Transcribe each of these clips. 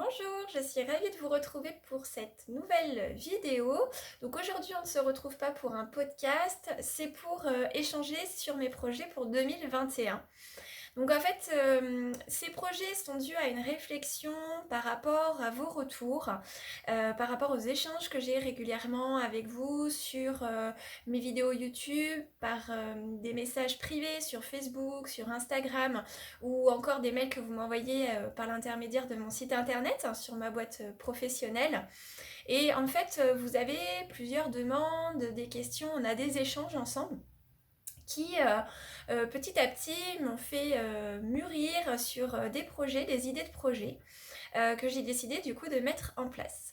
Bonjour, je suis ravie de vous retrouver pour cette nouvelle vidéo. Donc aujourd'hui on ne se retrouve pas pour un podcast, c'est pour échanger sur mes projets pour 2021. Donc en fait, ces projets sont dus à une réflexion par rapport à vos retours, par rapport aux échanges que j'ai régulièrement avec vous sur mes vidéos YouTube, par des messages privés sur Facebook, sur Instagram, ou encore des mails que vous m'envoyez par l'intermédiaire de mon site internet, hein, sur ma boîte professionnelle. Et en fait, vous avez plusieurs demandes, des questions, on a des échanges ensemble qui petit à petit m'ont fait mûrir sur des projets, des idées de projets que j'ai décidé du coup de mettre en place.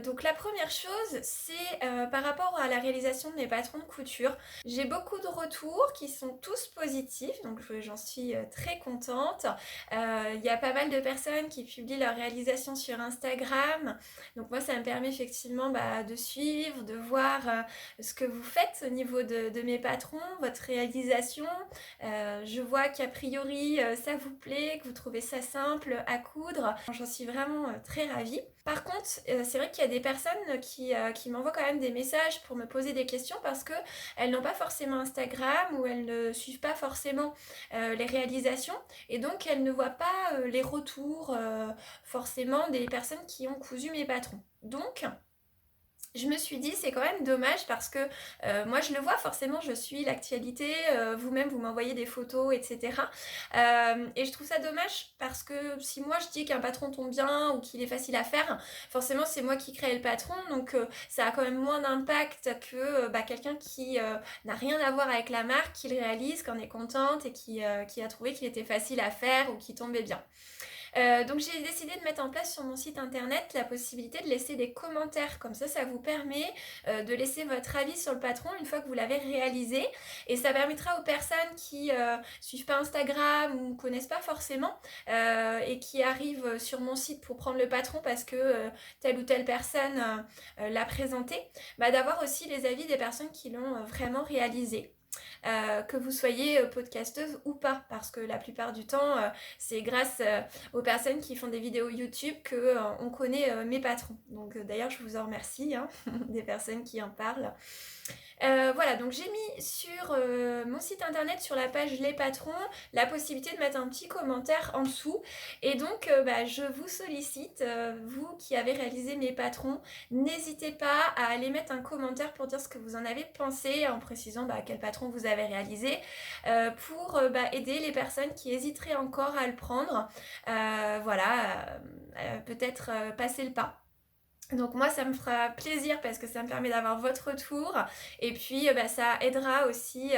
Donc la première chose, c'est par rapport à la réalisation de mes patrons de couture. J'ai beaucoup de retours qui sont tous positifs, donc j'en suis très contente. Il y a pas mal de personnes qui publient leurs réalisations sur Instagram, donc moi ça me permet effectivement de suivre, de voir ce que vous faites au niveau de mes patrons, votre réalisation. Je vois qu'a priori ça vous plaît, que vous trouvez ça simple à coudre. J'en suis vraiment très ravie. Par contre, c'est vrai qu'il y a des personnes qui m'envoient quand même des messages pour me poser des questions parce qu'elles n'ont pas forcément Instagram ou elles ne suivent pas forcément les réalisations et donc elles ne voient pas les retours forcément des personnes qui ont cousu mes patrons. Donc, je me suis dit c'est quand même dommage parce que moi je le vois forcément, je suis l'actualité, vous-même vous m'envoyez des photos, etc. Et je trouve ça dommage parce que si moi je dis qu'un patron tombe bien ou qu'il est facile à faire, forcément c'est moi qui crée le patron, donc ça a quand même moins d'impact que quelqu'un qui n'a rien à voir avec la marque, qui le réalise, qui en est contente et qui a trouvé qu'il était facile à faire ou qui tombait bien. Donc j'ai décidé de mettre en place sur mon site internet la possibilité de laisser des commentaires. Comme ça vous permet de laisser votre avis sur le patron une fois que vous l'avez réalisé. Et ça permettra aux personnes qui suivent pas Instagram ou connaissent pas forcément et qui arrivent sur mon site pour prendre le patron parce que telle ou telle personne l'a présenté, d'avoir aussi les avis des personnes qui l'ont vraiment réalisé. Que vous soyez podcasteuse ou pas, parce que la plupart du temps, c'est grâce aux personnes qui font des vidéos YouTube que on connaît mes patrons. Donc d'ailleurs, je vous en remercie, hein, des personnes qui en parlent. Voilà, donc j'ai mis sur mon site internet, sur la page Les Patrons, la possibilité de mettre un petit commentaire en dessous. Et donc, je vous sollicite, vous qui avez réalisé mes patrons, n'hésitez pas à aller mettre un commentaire pour dire ce que vous en avez pensé, en précisant quel patron vous avez réalisé, pour aider les personnes qui hésiteraient encore à le prendre. Voilà, peut-être passer le pas. Donc moi ça me fera plaisir parce que ça me permet d'avoir votre retour et puis ça aidera aussi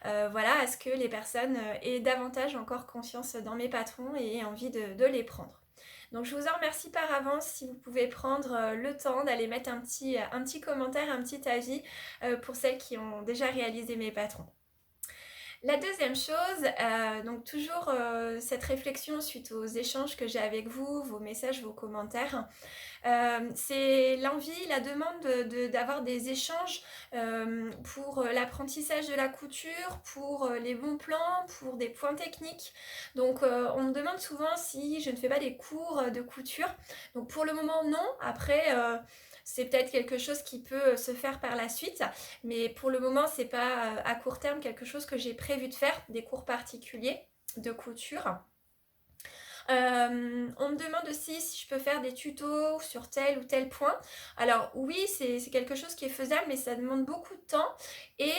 voilà, à ce que les personnes aient davantage encore confiance dans mes patrons et aient envie de les prendre. Donc je vous en remercie par avance si vous pouvez prendre le temps d'aller mettre un petit commentaire, un petit avis pour celles qui ont déjà réalisé mes patrons. La deuxième chose, donc toujours cette réflexion suite aux échanges que j'ai avec vous, vos messages, vos commentaires, c'est l'envie, la demande d'avoir des échanges pour l'apprentissage de la couture, pour les bons plans, pour des points techniques. Donc on me demande souvent si je ne fais pas des cours de couture. Donc pour le moment non, après c'est peut-être quelque chose qui peut se faire par la suite, mais pour le moment c'est pas à court terme quelque chose que j'ai prévu de faire, des cours particuliers de couture. On me demande aussi si je peux faire des tutos sur tel ou tel point. Alors oui, c'est quelque chose qui est faisable, mais ça demande beaucoup de temps et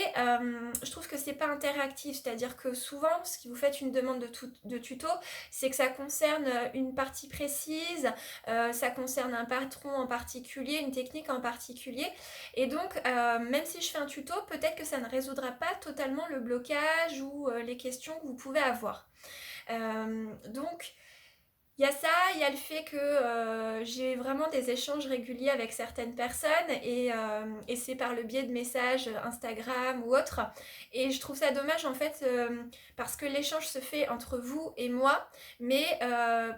je trouve que c'est pas interactif, c'est-à-dire que souvent, si vous faites une demande de tuto, c'est que ça concerne une partie précise, ça concerne un patron en particulier, une technique en particulier, et donc même si je fais un tuto, peut-être que ça ne résoudra pas totalement le blocage ou les questions que vous pouvez avoir. Donc il y a ça, il y a le fait que j'ai vraiment des échanges réguliers avec certaines personnes et c'est par le biais de messages Instagram ou autres. Et je trouve ça dommage en fait parce que l'échange se fait entre vous et moi, mais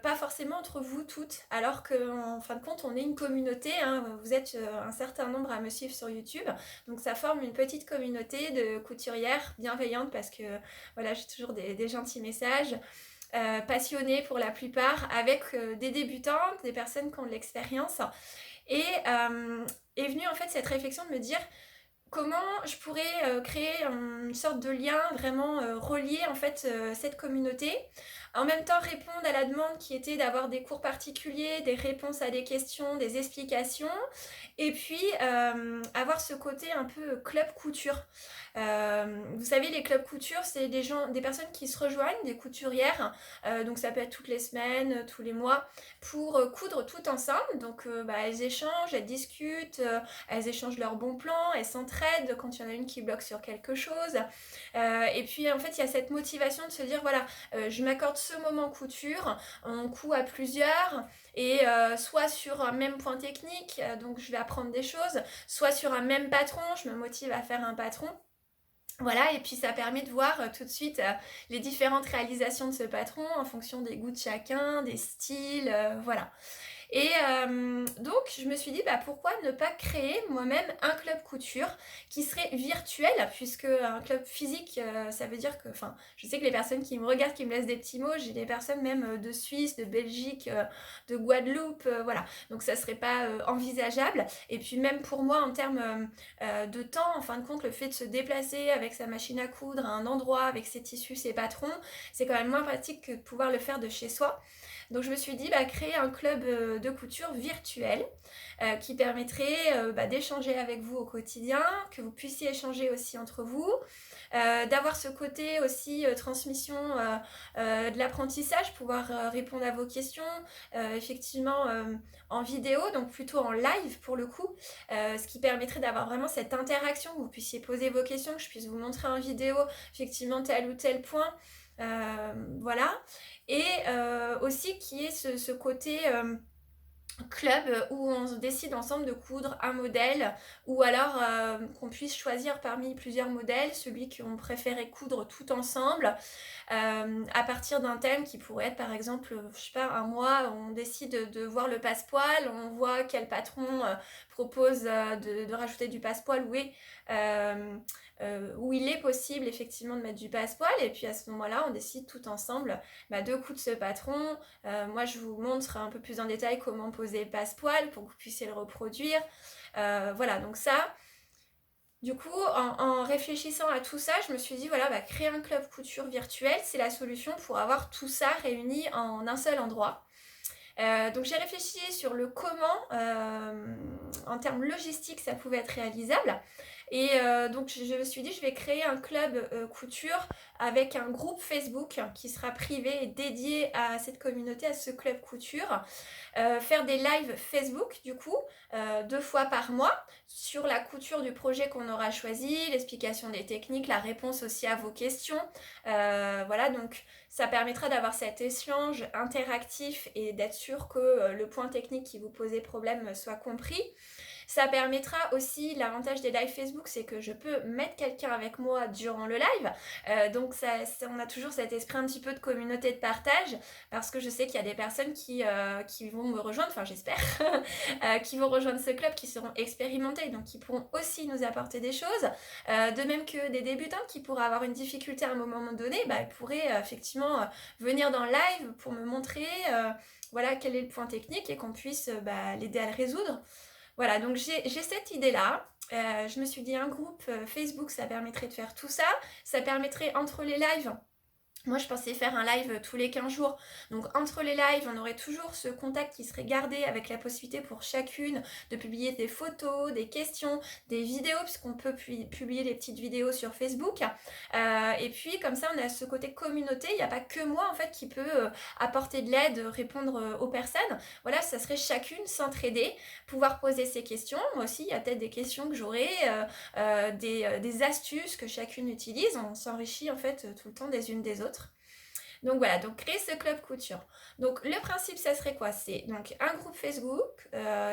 pas forcément entre vous toutes. Alors qu'en fin de compte, on est une communauté, hein, vous êtes un certain nombre à me suivre sur YouTube, donc ça forme une petite communauté de couturières bienveillantes parce que voilà, j'ai toujours des gentils messages. passionnés pour la plupart, avec des débutantes, des personnes qui ont de l'expérience. Et est venue en fait cette réflexion de me dire comment je pourrais créer une sorte de lien, vraiment relier en fait cette communauté, en même temps répondre à la demande qui était d'avoir des cours particuliers, des réponses à des questions, des explications, et puis avoir ce côté un peu club couture. Vous savez, les clubs couture, c'est des personnes qui se rejoignent, des couturières, donc ça peut être toutes les semaines, tous les mois, pour coudre tout ensemble. Donc elles échangent, elles discutent, elles échangent leurs bons plans, elles s'entraident quand il y en a une qui bloque sur quelque chose. Et puis en fait, il y a cette motivation de se dire, voilà, je m'accorde ce moment couture, on coud à plusieurs, et soit sur un même point technique, donc je vais apprendre des choses, soit sur un même patron, je me motive à faire un patron. Voilà, et puis ça permet de voir tout de suite les différentes réalisations de ce patron en fonction des goûts de chacun, des styles, voilà. Et donc je me suis dit pourquoi ne pas créer moi-même un club couture qui serait virtuel, puisque un club physique ça veut dire que, enfin je sais que les personnes qui me regardent, qui me laissent des petits mots, j'ai des personnes même de Suisse, de Belgique, de Guadeloupe, voilà, donc ça serait pas envisageable. Et puis même pour moi en termes de temps, en fin de compte, le fait de se déplacer avec sa machine à coudre à un endroit avec ses tissus, ses patrons, c'est quand même moins pratique que de pouvoir le faire de chez soi. Donc je me suis dit créer un club de couture virtuel qui permettrait d'échanger avec vous au quotidien, que vous puissiez échanger aussi entre vous, d'avoir ce côté aussi transmission de l'apprentissage, pouvoir répondre à vos questions, effectivement en vidéo, donc plutôt en live pour le coup, ce qui permettrait d'avoir vraiment cette interaction, que vous puissiez poser vos questions, que je puisse vous montrer en vidéo effectivement tel ou tel point. Voilà, et aussi qui est ce côté club où on décide ensemble de coudre un modèle, ou alors qu'on puisse choisir parmi plusieurs modèles celui qu'on préférait coudre tout ensemble à partir d'un thème qui pourrait être par exemple, je sais pas, un mois, on décide de voir le passepoil, on voit quel patron propose de rajouter du passepoil, où il est possible effectivement de mettre du passepoil, et puis à ce moment-là on décide tout ensemble de coudre ce patron. Moi je vous montre un peu plus en détail comment poser le passepoil pour que vous puissiez le reproduire. Voilà, donc ça, du coup, en réfléchissant à tout ça, je me suis dit, voilà, créer un club couture virtuel, c'est la solution pour avoir tout ça réuni en un seul endroit. Donc j'ai réfléchi sur le comment, en termes logistiques, ça pouvait être réalisable. Et donc je me suis dit, je vais créer un club couture avec un groupe Facebook qui sera privé et dédié à cette communauté, à ce club couture. Faire des lives Facebook, du coup, 2 fois par mois, sur la couture du projet qu'on aura choisi, l'explication des techniques, la réponse aussi à vos questions. Voilà, donc ça permettra d'avoir cet échange interactif et d'être sûr que le point technique qui vous posait problème soit compris. Ça permettra aussi, l'avantage des lives Facebook, c'est que je peux mettre quelqu'un avec moi durant le live. Donc on a toujours cet esprit un petit peu de communauté de partage, parce que je sais qu'il y a des personnes qui vont me rejoindre, enfin j'espère, qui vont rejoindre ce club, qui seront expérimentées, donc qui pourront aussi nous apporter des choses. De même que des débutants qui pourraient avoir une difficulté à un moment donné, elles pourraient effectivement venir dans le live pour me montrer voilà quel est le point technique et qu'on puisse l'aider à le résoudre. Voilà, donc j'ai cette idée-là. Je me suis dit un groupe Facebook, ça permettrait de faire tout ça. Ça permettrait entre les lives. Moi, je pensais faire un live tous les 15 jours. Donc, entre les lives, on aurait toujours ce contact qui serait gardé, avec la possibilité pour chacune de publier des photos, des questions, des vidéos, puisqu'on peut publier des petites vidéos sur Facebook. Et puis, comme ça, on a ce côté communauté. Il n'y a pas que moi, en fait, qui peut apporter de l'aide, répondre aux personnes. Voilà, ça serait chacune s'entraider, pouvoir poser ses questions. Moi aussi, il y a peut-être des questions que j'aurai, des astuces que chacune utilise. On s'enrichit, en fait, tout le temps des unes des autres. Donc voilà, donc créer ce club couture. Donc le principe, ça serait quoi? C'est donc un groupe Facebook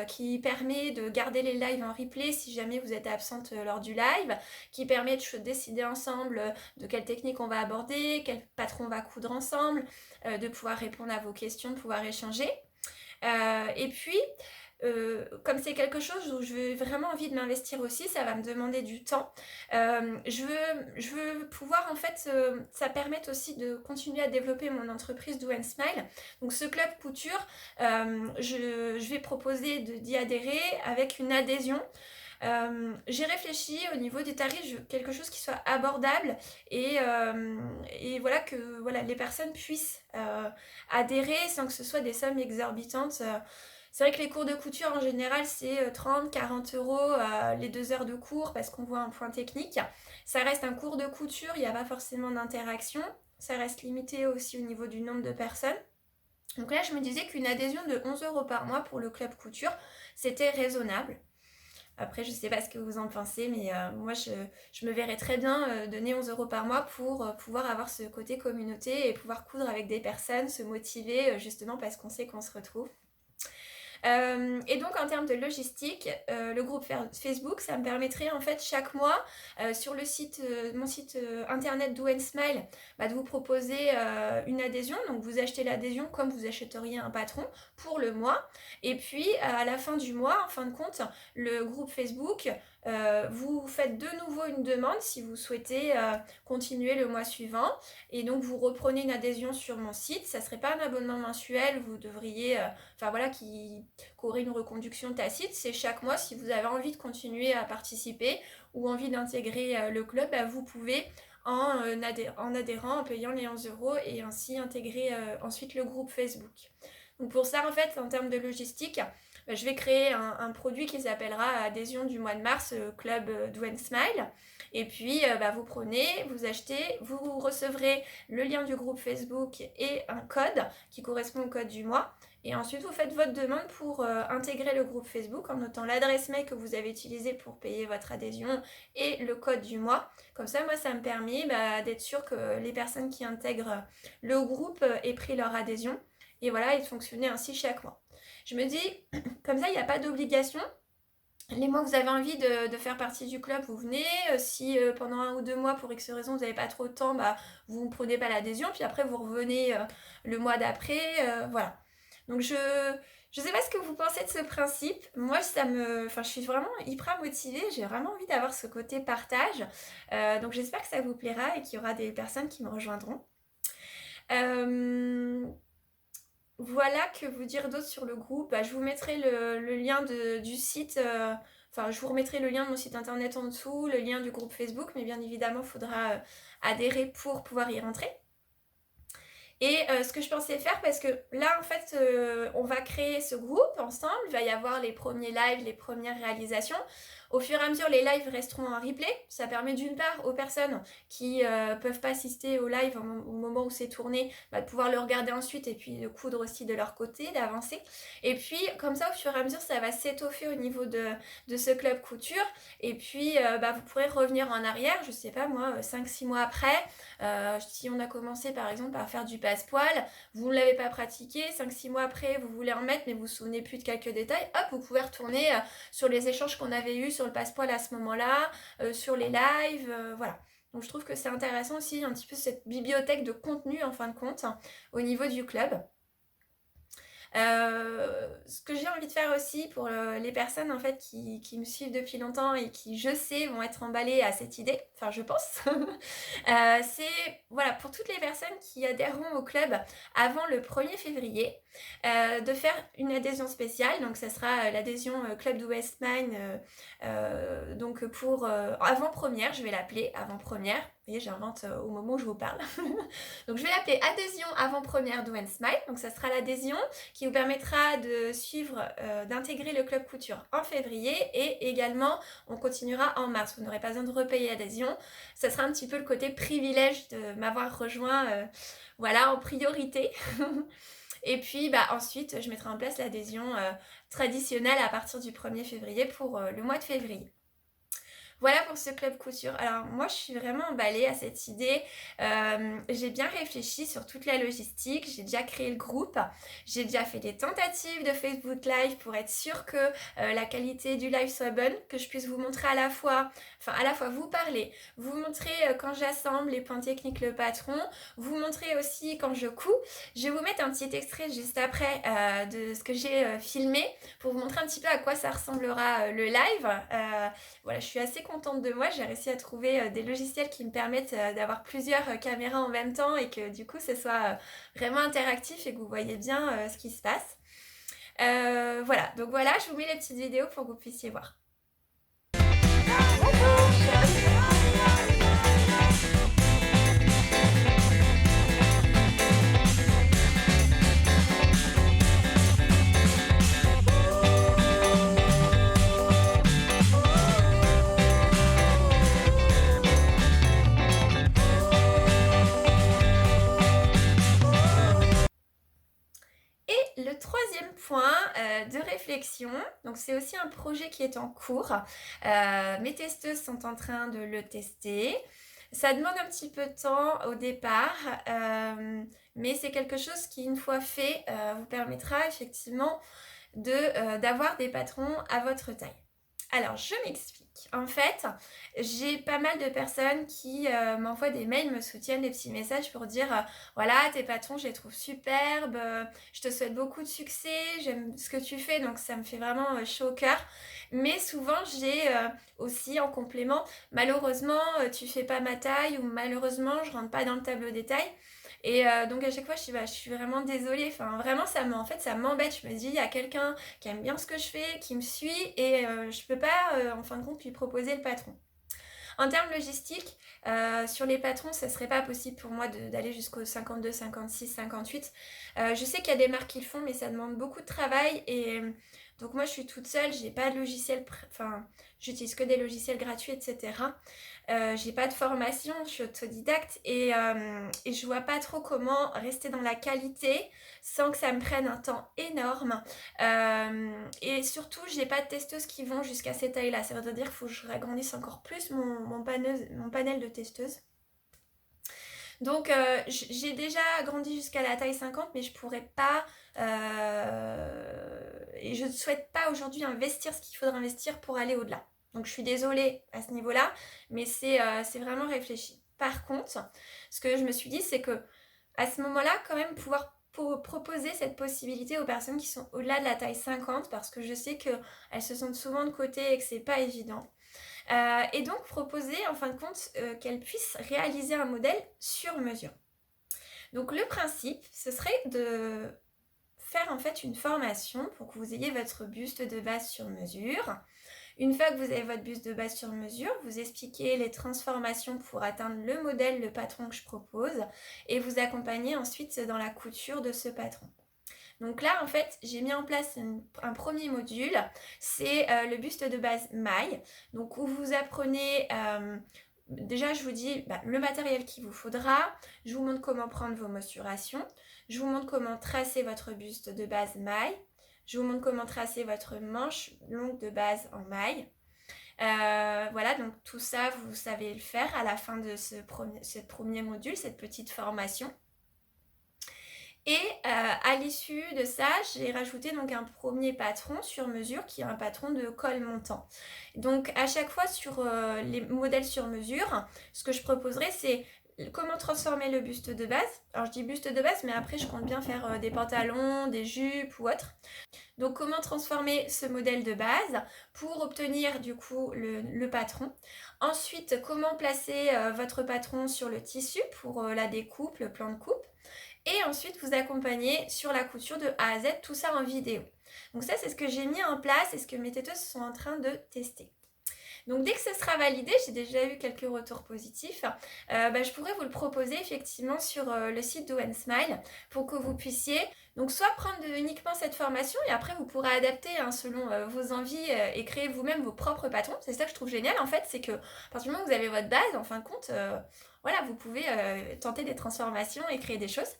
qui permet de garder les lives en replay si jamais vous êtes absente lors du live, qui permet de décider ensemble de quelle technique on va aborder, quel patron on va coudre ensemble, de pouvoir répondre à vos questions, de pouvoir échanger. Et puis comme c'est quelque chose où je veux vraiment envie de m'investir aussi, ça va me demander du temps. Je veux pouvoir en fait, ça permet aussi de continuer à développer mon entreprise Do and Smile. Donc ce club couture, je vais proposer d'y adhérer avec une adhésion. J'ai réfléchi au niveau des tarifs, quelque chose qui soit abordable et voilà que voilà, les personnes puissent adhérer sans que ce soit des sommes exorbitantes. C'est vrai que les cours de couture en général c'est 30-40 euros les 2 heures de cours parce qu'on voit un point technique. Ça reste un cours de couture, il n'y a pas forcément d'interaction. Ça reste limité aussi au niveau du nombre de personnes. Donc là je me disais qu'une adhésion de 11 euros par mois pour le club couture, c'était raisonnable. Après, je sais pas ce que vous en pensez, mais moi, je me verrais très bien donner 11 euros par mois pour pouvoir avoir ce côté communauté et pouvoir coudre avec des personnes, se motiver justement parce qu'on sait qu'on se retrouve. Et donc en termes de logistique, le groupe Facebook, ça me permettrait en fait chaque mois sur le site, mon site internet Do and Smile, de vous proposer une adhésion. Donc vous achetez l'adhésion comme vous achèteriez un patron pour le mois. Et puis à la fin du mois, en fin de compte, le groupe Facebook, vous faites de nouveau une demande si vous souhaitez continuer le mois suivant. Et donc vous reprenez une adhésion sur mon site. Ça ne serait pas un abonnement mensuel, vous devriez... Enfin voilà, qu'aurait une reconduction tacite, c'est chaque mois, si vous avez envie de continuer à participer ou envie d'intégrer le club, vous pouvez en adhérant, en payant les 11 euros et ainsi intégrer ensuite le groupe Facebook. Donc pour ça, en fait, en termes de logistique, je vais créer un produit qui s'appellera Adhésion du mois de mars, Club Do and Smile. Et puis, vous prenez, vous achetez, vous recevrez le lien du groupe Facebook et un code qui correspond au code du mois. Et ensuite, vous faites votre demande pour intégrer le groupe Facebook en notant l'adresse mail que vous avez utilisée pour payer votre adhésion et le code du mois. Comme ça, moi, ça me permet d'être sûr que les personnes qui intègrent le groupe aient pris leur adhésion. Et voilà, et de fonctionner ainsi chaque mois. Je me dis, comme ça, il n'y a pas d'obligation. Les mois où vous avez envie de faire partie du club, vous venez. Si pendant 1 ou 2 mois, pour X raison, vous n'avez pas trop de temps, vous ne prenez pas l'adhésion. Puis après, vous revenez le mois d'après. Voilà. Donc je sais pas ce que vous pensez de ce principe. Moi, je suis vraiment hyper motivée. J'ai vraiment envie d'avoir ce côté partage. Donc j'espère que ça vous plaira et qu'il y aura des personnes qui me rejoindront. Voilà, que vous dire d'autre sur le groupe. Je vous mettrai le lien du site. Je vous remettrai le lien de mon site internet en dessous, le lien du groupe Facebook, mais bien évidemment, il faudra adhérer pour pouvoir y rentrer. Et ce que je pensais faire, parce que là en fait on va créer ce groupe ensemble, il va y avoir les premiers lives, les premières réalisations. Au fur et à mesure, les lives resteront en replay. Ça permet d'une part aux personnes qui peuvent pas assister au live au moment où c'est tourné, de pouvoir le regarder ensuite et puis de coudre aussi de leur côté, d'avancer. Et puis comme ça, au fur et à mesure, ça va s'étoffer au niveau de ce club couture. Et puis vous pourrez revenir en arrière, je sais pas moi, 5-6 mois après. Si on a commencé par exemple par faire du passepoil, vous ne l'avez pas pratiqué, 5-6 mois après vous voulez en mettre mais vous vous souvenez plus de quelques détails, hop, vous pouvez retourner sur les échanges qu'on avait eus sur le passepoil à ce moment-là, sur les lives, voilà. Donc je trouve que c'est intéressant aussi un petit peu cette bibliothèque de contenu en fin de compte au niveau du club. Ce que j'ai envie de faire aussi pour les personnes en fait qui me suivent depuis longtemps et qui je sais vont être emballées à cette idée, enfin je pense, c'est voilà, pour toutes les personnes qui adhéreront au club avant le 1er février, de faire une adhésion spéciale. Donc ça sera l'adhésion Club Do and Smile, donc pour avant-première, je vais l'appeler avant-première. Vous voyez, j'invente au moment où je vous parle. Donc je vais l'appeler adhésion avant-première Do and Smile. Donc ça sera l'adhésion qui vous permettra de suivre, d'intégrer le club couture en février, et également on continuera en mars. Vous n'aurez pas besoin de repayer l'adhésion. Ça sera un petit peu le côté privilège de m'avoir rejoint en priorité. Et puis ensuite je mettrai en place l'adhésion traditionnelle à partir du 1er février pour le mois de février. Voilà pour ce club couture. Alors moi, je suis vraiment emballée à cette idée. J'ai bien réfléchi sur toute la logistique. J'ai déjà créé le groupe. J'ai déjà fait des tentatives de Facebook Live pour être sûre que la qualité du live soit bonne, que je puisse vous montrer à la fois vous parler, vous montrer quand j'assemble les points techniques le patron, vous montrer aussi quand je couds. Je vais vous mettre un petit extrait juste après de ce que j'ai filmé pour vous montrer un petit peu à quoi ça ressemblera le live. Voilà, je suis assez contente de moi. J'ai réussi à trouver des logiciels qui me permettent d'avoir plusieurs caméras en même temps et que du coup, ce soit vraiment interactif et que vous voyez bien ce qui se passe. Voilà, donc voilà, je vous mets les petites vidéos pour que vous puissiez voir. Et le troisième point de réflexion, donc c'est aussi un projet qui est en cours. Mes testeuses sont en train de le tester. Ça demande un petit peu de temps au départ, mais c'est quelque chose qui, une fois fait, vous permettra effectivement d'avoir des patrons à votre taille. Alors, je m'explique. En fait, j'ai pas mal de personnes qui m'envoient des mails, me soutiennent, des petits messages pour dire voilà, tes patrons, je les trouve superbes, je te souhaite beaucoup de succès, j'aime ce que tu fais, donc ça me fait vraiment chaud au cœur. Mais souvent, j'ai aussi en complément, malheureusement, tu fais pas ma taille ou malheureusement, je rentre pas dans le tableau des tailles. Et donc à chaque fois, je suis vraiment désolée. Enfin, vraiment, ça m'embête. Je me dis, il y a quelqu'un qui aime bien ce que je fais, qui me suit, et je peux pas, en fin de compte, lui proposer le patron. En termes logistiques, sur les patrons, ça serait pas possible pour moi d'aller jusqu'au 52, 56, 58. Je sais qu'il y a des marques qui le font, mais ça demande beaucoup de travail et donc moi je suis toute seule, j'ai pas de logiciel, enfin j'utilise que des logiciels gratuits, etc. J'ai pas de formation, je suis autodidacte et je vois pas trop comment rester dans la qualité sans que ça me prenne un temps énorme. Et surtout, j'ai pas de testeuses qui vont jusqu'à ces tailles-là. Ça veut dire qu'il faut que je agrandisse encore plus mon panel de testeuses. Donc, j'ai déjà grandi jusqu'à la taille 50, mais je pourrais pas. Et je ne souhaite pas aujourd'hui investir ce qu'il faudra investir pour aller au-delà. Donc, je suis désolée à ce niveau-là, mais c'est vraiment réfléchi. Par contre, ce que je me suis dit, c'est que à ce moment-là, quand même, pouvoir proposer cette possibilité aux personnes qui sont au-delà de la taille 50, parce que je sais qu'elles se sentent souvent de côté et que c'est pas évident. Et donc proposer en fin de compte qu'elles puissent réaliser un modèle sur mesure. Donc le principe, ce serait de faire en fait une formation pour que vous ayez votre buste de base sur mesure. Une fois que vous avez votre buste de base sur mesure, vous expliquez les transformations pour atteindre le modèle, le patron que je propose, et vous accompagnez ensuite dans la couture de ce patron. Donc là, en fait, j'ai mis en place un premier module, c'est le buste de base maille, donc où vous apprenez, déjà je vous dis le matériel qu'il vous faudra, je vous montre comment prendre vos mensurations, je vous montre comment tracer votre buste de base maille, je vous montre comment tracer votre manche longue de base en maille. Voilà, donc tout ça, vous savez le faire à la fin de ce premier module, cette petite formation. Et à l'issue de ça, j'ai rajouté donc un premier patron sur mesure qui est un patron de col montant. Donc à chaque fois sur les modèles sur mesure, ce que je proposerai c'est comment transformer le buste de base. Alors je dis buste de base, mais après je compte bien faire des pantalons, des jupes ou autre. Donc comment transformer ce modèle de base pour obtenir du coup le patron. Ensuite, comment placer votre patron sur le tissu pour la découpe, le plan de coupe. Et ensuite, vous accompagnez sur la couture de A à Z, tout ça en vidéo. Donc ça, c'est ce que j'ai mis en place et ce que mes têteuses sont en train de tester. Donc dès que ce sera validé, j'ai déjà eu quelques retours positifs, je pourrais vous le proposer effectivement sur le site d'Owen Smile pour que vous puissiez Donc soit prendre uniquement cette formation et après vous pourrez adapter selon vos envies et créer vous-même vos propres patrons. C'est ça que je trouve génial en fait, c'est que à partir du moment où vous avez votre base, en fin de compte, voilà, vous pouvez tenter des transformations et créer des choses.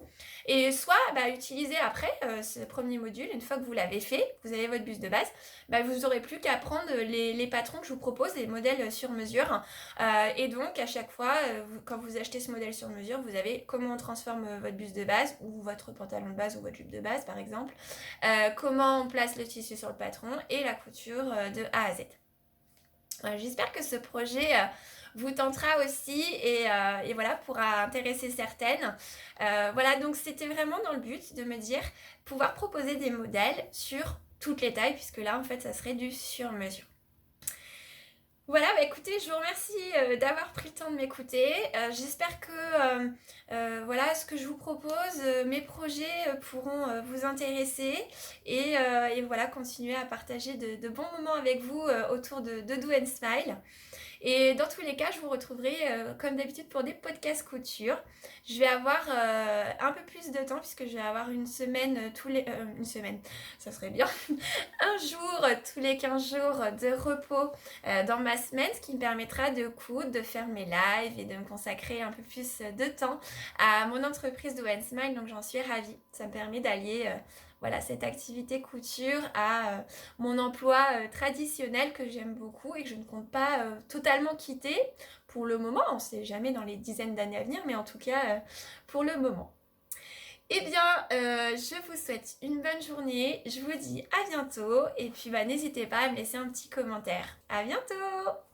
Et soit utiliser après ce premier module, une fois que vous l'avez fait, vous avez votre bus de base, vous n'aurez plus qu'à prendre les patrons que je vous propose, les modèles sur mesure. Et donc à chaque fois, quand vous achetez ce modèle sur mesure, vous avez comment on transforme votre bus de base ou votre pantalon de base ou votre jupe de base par exemple, comment on place le tissu sur le patron et la couture de A à Z. J'espère que ce projet vous tentera aussi et voilà, pourra intéresser certaines. Voilà, donc c'était vraiment dans le but de me dire pouvoir proposer des modèles sur toutes les tailles, puisque là en fait ça serait du sur mesure. Voilà, écoutez, je vous remercie d'avoir pris le temps de m'écouter. J'espère que voilà, ce que je vous propose, mes projets pourront vous intéresser et voilà, continuer à partager de bons moments avec vous autour de Do and Smile. Et dans tous les cas, je vous retrouverai comme d'habitude pour des podcasts couture. Je vais avoir un peu plus de temps puisque je vais avoir une semaine une semaine, ça serait bien. Un jour tous les 15 jours de repos dans ma semaine, ce qui me permettra de coudre, de faire mes lives et de me consacrer un peu plus de temps à mon entreprise Do and Smile. Donc j'en suis ravie. Ça me permet d'allier voilà, cette activité couture à mon emploi traditionnel que j'aime beaucoup et que je ne compte pas totalement quitter pour le moment. On ne sait jamais dans les dizaines d'années à venir, mais en tout cas pour le moment. Eh bien, je vous souhaite une bonne journée. Je vous dis à bientôt. Et puis, n'hésitez pas à me laisser un petit commentaire. À bientôt!